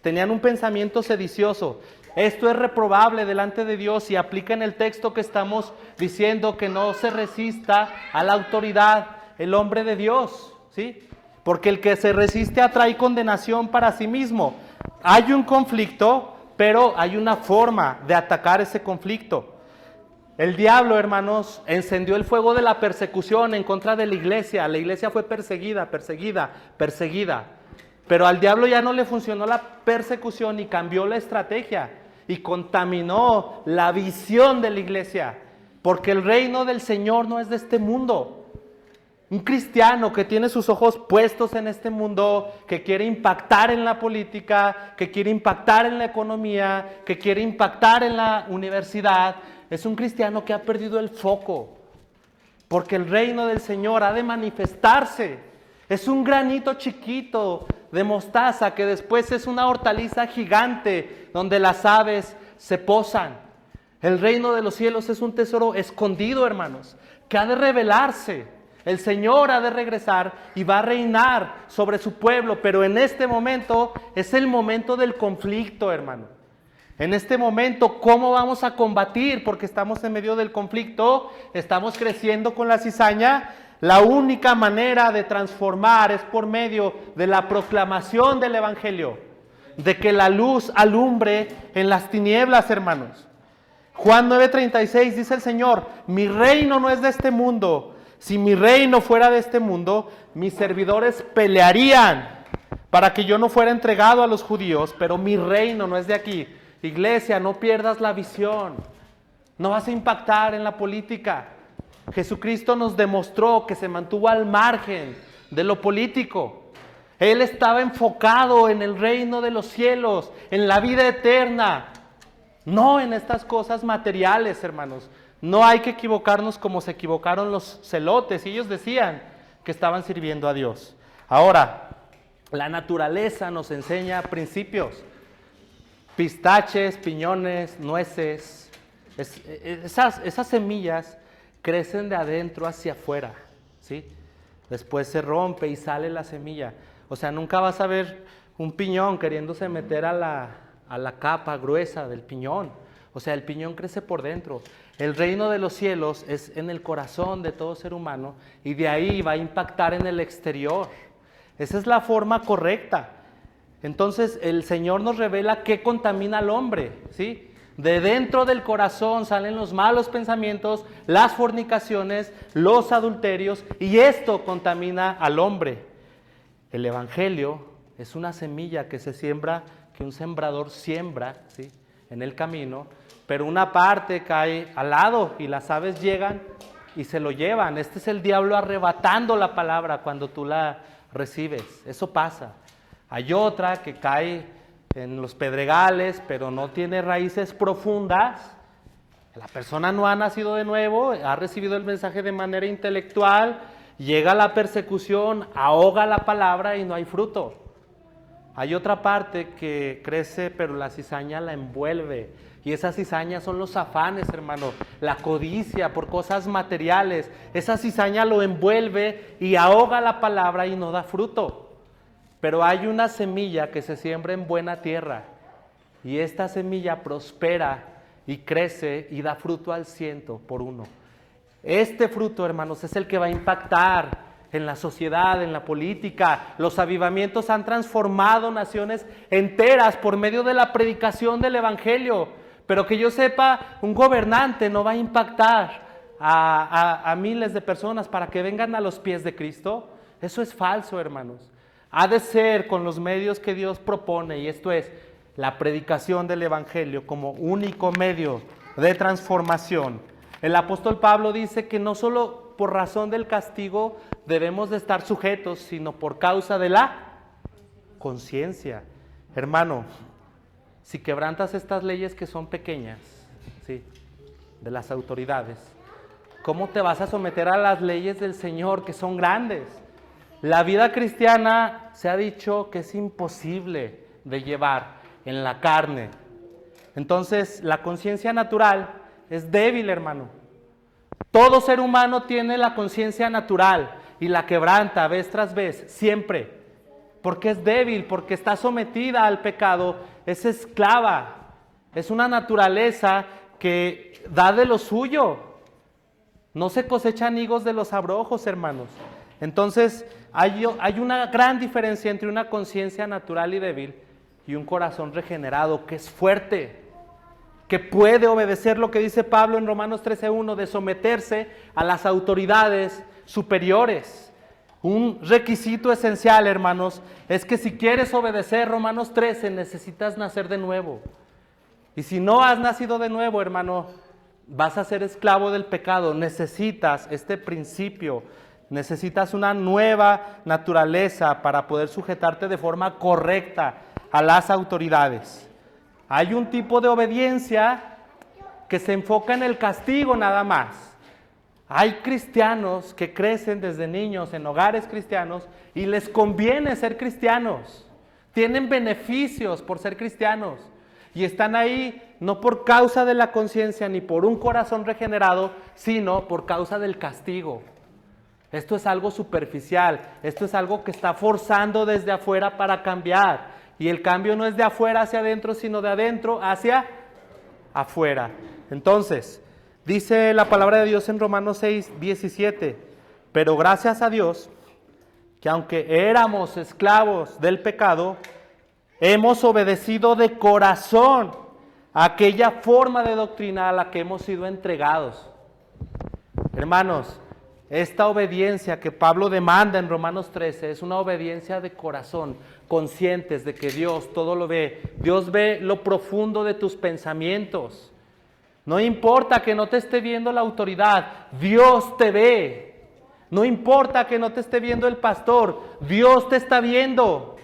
Tenían un pensamiento sedicioso. Esto es reprobable delante de Dios y aplica en el texto que estamos diciendo, que no se resista a la autoridad el hombre de Dios, ¿sí? Porque el que se resiste atrae condenación para sí mismo. Hay un conflicto, pero hay una forma de atacar ese conflicto. El diablo, hermanos, encendió el fuego de la persecución en contra de la iglesia. La iglesia fue perseguida. Pero al diablo ya no le funcionó la persecución y cambió la estrategia y contaminó la visión de la iglesia, porque el reino del Señor no es de este mundo. Un cristiano que tiene sus ojos puestos en este mundo, que quiere impactar en la política, que quiere impactar en la economía, que quiere impactar en la universidad, es un cristiano que ha perdido el foco, porque el reino del Señor ha de manifestarse. Es un granito chiquito de mostaza que después es una hortaliza gigante donde las aves se posan. El reino de los cielos es un tesoro escondido, hermanos, que ha de revelarse. El Señor ha de regresar y va a reinar sobre su pueblo, pero en este momento es el momento del conflicto, hermano. En este momento, ¿cómo vamos a combatir? Porque estamos en medio del conflicto, estamos creciendo con la cizaña. La única manera de transformar es por medio de la proclamación del Evangelio. de que la luz alumbre en las tinieblas, hermanos. Juan 9:36 dice el Señor, mi reino no es de este mundo. Si mi reino fuera de este mundo, mis servidores pelearían para que yo no fuera entregado a los judíos, pero mi reino no es de aquí. Iglesia, no pierdas la visión. No vas a impactar en la política. Jesucristo nos demostró que se mantuvo al margen de lo político. Él estaba enfocado en el reino de los cielos, en la vida eterna, no en estas cosas materiales, hermanos. No hay que equivocarnos como se equivocaron los celotes. Y ellos decían que estaban sirviendo a Dios. Ahora, la naturaleza nos enseña principios. Pistaches, piñones, nueces. Esas semillas crecen de adentro hacia afuera, ¿sí? Después se rompe y sale la semilla. O sea, nunca vas a ver un piñón queriéndose meter a la capa gruesa del piñón. O sea, el piñón crece por dentro. El reino de los cielos es en el corazón de todo ser humano y de ahí va a impactar en el exterior. Esa es la forma correcta. Entonces, el Señor nos revela qué contamina al hombre, ¿sí? De dentro del corazón salen los malos pensamientos, las fornicaciones, los adulterios, y esto contamina al hombre. El Evangelio es una semilla que se siembra, que un sembrador siembra, ¿sí?, en el camino, pero una parte cae al lado y las aves llegan y se lo llevan. Este es el diablo arrebatando la palabra cuando tú la recibes. Eso pasa. Hay otra que cae en los pedregales, pero no tiene raíces profundas. La persona no ha nacido de nuevo, ha recibido el mensaje de manera intelectual, llega la persecución, ahoga la palabra y no hay fruto. Hay otra parte que crece, pero la cizaña la envuelve. Y esa cizaña son los afanes, hermano, la codicia por cosas materiales. Esa cizaña lo envuelve y ahoga la palabra y no da fruto. Pero hay una semilla que se siembra en buena tierra y esta semilla prospera y crece y da fruto al 100%. Este fruto, hermanos, es el que va a impactar en la sociedad, en la política. Los avivamientos han transformado naciones enteras por medio de la predicación del Evangelio. Pero que yo sepa, un gobernante no va a impactar a miles de personas para que vengan a los pies de Cristo. Eso es falso, hermanos. Ha de ser con los medios que Dios propone, y esto es la predicación del Evangelio como único medio de transformación. El apóstol Pablo dice que no solo por razón del castigo debemos de estar sujetos, sino por causa de la conciencia. Hermano, si quebrantas estas leyes que son pequeñas, ¿sí?, de las autoridades, ¿cómo te vas a someter a las leyes del Señor que son grandes? La vida cristiana se ha dicho que es imposible de llevar en la carne. Entonces, la conciencia natural es débil, hermano. Todo ser humano tiene la conciencia natural y la quebranta vez tras vez, siempre. Porque es débil, porque está sometida al pecado, es esclava. Es una naturaleza que da de lo suyo. No se cosechan higos de los abrojos, hermanos. Entonces, hay una gran diferencia entre una conciencia natural y débil y un corazón regenerado que es fuerte, que puede obedecer lo que dice Pablo en Romanos 13:1, de someterse a las autoridades superiores. Un requisito esencial, hermanos, es que si quieres obedecer Romanos 13, necesitas nacer de nuevo. Y si no has nacido de nuevo, hermano, vas a ser esclavo del pecado. Necesitas este principio. Necesitas una nueva naturaleza para poder sujetarte de forma correcta a las autoridades. Hay un tipo de obediencia que se enfoca en el castigo nada más. Hay cristianos que crecen desde niños en hogares cristianos y les conviene ser cristianos. Tienen beneficios por ser cristianos y están ahí no por causa de la conciencia ni por un corazón regenerado, sino por causa del castigo. Esto es algo superficial, esto es algo que está forzando desde afuera para cambiar. Y el cambio no es de afuera hacia adentro, sino de adentro hacia afuera. Entonces, dice la palabra de Dios en Romanos 6:17, pero gracias a Dios, que aunque éramos esclavos del pecado, hemos obedecido de corazón a aquella forma de doctrina a la que hemos sido entregados. Hermanos, esta obediencia que Pablo demanda en Romanos 13 es una obediencia de corazón, conscientes de que Dios todo lo ve. Dios ve lo profundo de tus pensamientos. No importa que no te esté viendo la autoridad, Dios te ve. No importa que no te esté viendo el pastor, Dios te está viendo.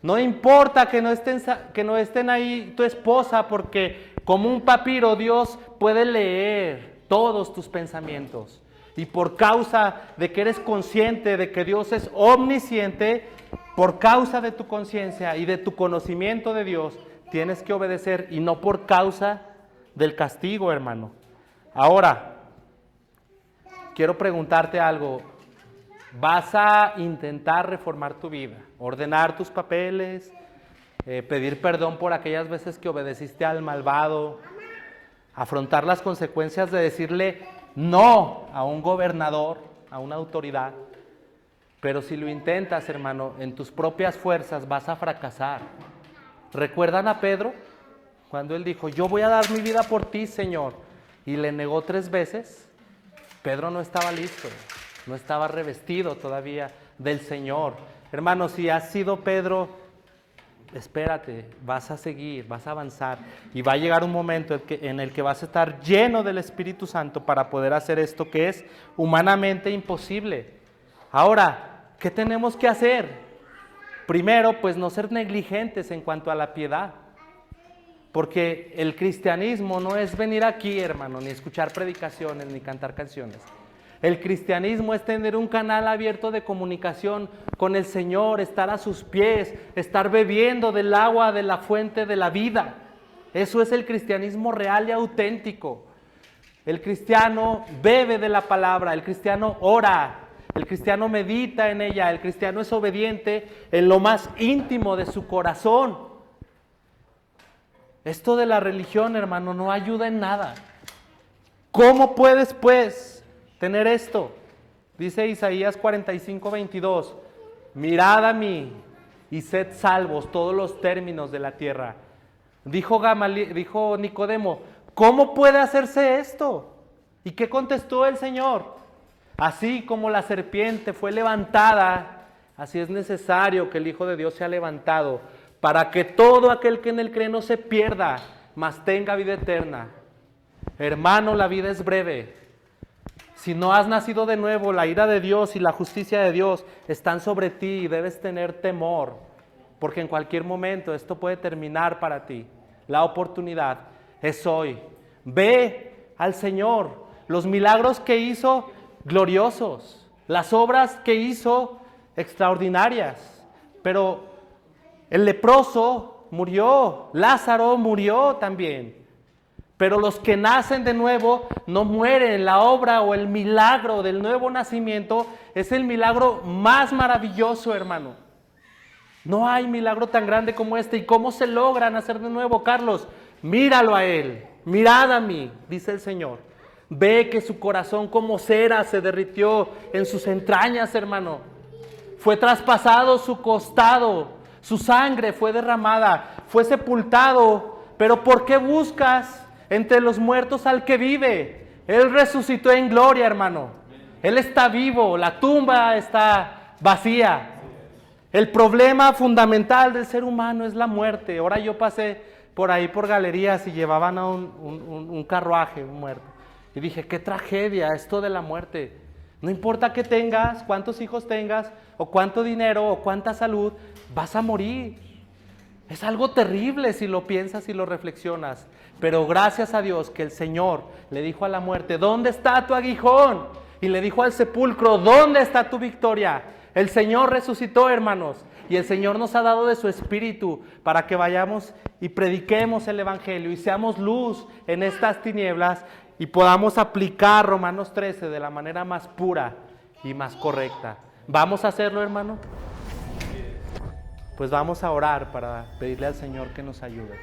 No importa que no estén ahí tu esposa, porque como un papiro Dios puede leer todos tus pensamientos. Y por causa de que eres consciente de que Dios es omnisciente, por causa de tu conciencia y de tu conocimiento de Dios, tienes que obedecer y no por causa del castigo, hermano. Ahora, quiero preguntarte algo. ¿Vas a intentar reformar tu vida? Ordenar tus papeles, pedir perdón por aquellas veces que obedeciste al malvado, afrontar las consecuencias de decirle no a un gobernador, a una autoridad. Pero si lo intentas, hermano, en tus propias fuerzas vas a fracasar. ¿Recuerdan a Pedro? Cuando él dijo, yo voy a dar mi vida por ti, Señor, y le negó 3 veces. Pedro no estaba listo, no estaba revestido todavía del Señor. Hermano, si has sido Pedro, espérate, vas a seguir, vas a avanzar y va a llegar un momento en el que vas a estar lleno del Espíritu Santo para poder hacer esto que es humanamente imposible. Ahora, ¿qué tenemos que hacer? Primero, pues no ser negligentes en cuanto a la piedad, porque el cristianismo no es venir aquí, hermano, ni escuchar predicaciones, ni cantar canciones. El cristianismo es tener un canal abierto de comunicación con el Señor, estar a sus pies, estar bebiendo del agua de la fuente de la vida. Eso es el cristianismo real y auténtico. El cristiano bebe de la palabra, el cristiano ora, el cristiano medita en ella, el cristiano es obediente en lo más íntimo de su corazón. Esto de la religión, hermano, no ayuda en nada. ¿Cómo puedes, pues, tener esto? Dice Isaías 45:22, mirad a mí y sed salvos todos los términos de la tierra. Dijo Nicodemo, ¿cómo puede hacerse esto? ¿Y qué contestó el Señor? Así como la serpiente fue levantada, así es necesario que el Hijo de Dios sea levantado, para que todo aquel que en él cree no se pierda, mas tenga vida eterna. Hermano, la vida es breve. Si no has nacido de nuevo, la ira de Dios y la justicia de Dios están sobre ti y debes tener temor, porque en cualquier momento esto puede terminar para ti. La oportunidad es hoy. Ve al Señor, los milagros que hizo, gloriosos, las obras que hizo, extraordinarias, pero el leproso murió, Lázaro murió también. Pero los que nacen de nuevo no mueren. La obra o el milagro del nuevo nacimiento es el milagro más maravilloso, hermano. No hay milagro tan grande como este. ¿Y cómo se logra nacer de nuevo, Carlos? Míralo a él, mirad a mí, dice el Señor. Ve que su corazón como cera se derritió en sus entrañas, hermano. Fue traspasado su costado, su sangre fue derramada, fue sepultado. Pero ¿por qué buscas entre los muertos al que vive? Él resucitó en gloria, hermano. Él está vivo, la tumba está vacía. El problema fundamental del ser humano es la muerte. Ahora yo pasé por ahí por galerías y llevaban a un carruaje, un muerto. Y dije, qué tragedia esto de la muerte. No importa qué tengas, cuántos hijos tengas, o cuánto dinero, o cuánta salud, vas a morir. Es algo terrible si lo piensas y lo reflexionas. Pero gracias a Dios que el Señor le dijo a la muerte, ¿dónde está tu aguijón? Y le dijo al sepulcro, ¿dónde está tu victoria? El Señor resucitó, hermanos, y el Señor nos ha dado de su Espíritu para que vayamos y prediquemos el Evangelio y seamos luz en estas tinieblas y podamos aplicar Romanos 13 de la manera más pura y más correcta. ¿Vamos a hacerlo, hermano? Pues vamos a orar para pedirle al Señor que nos ayude.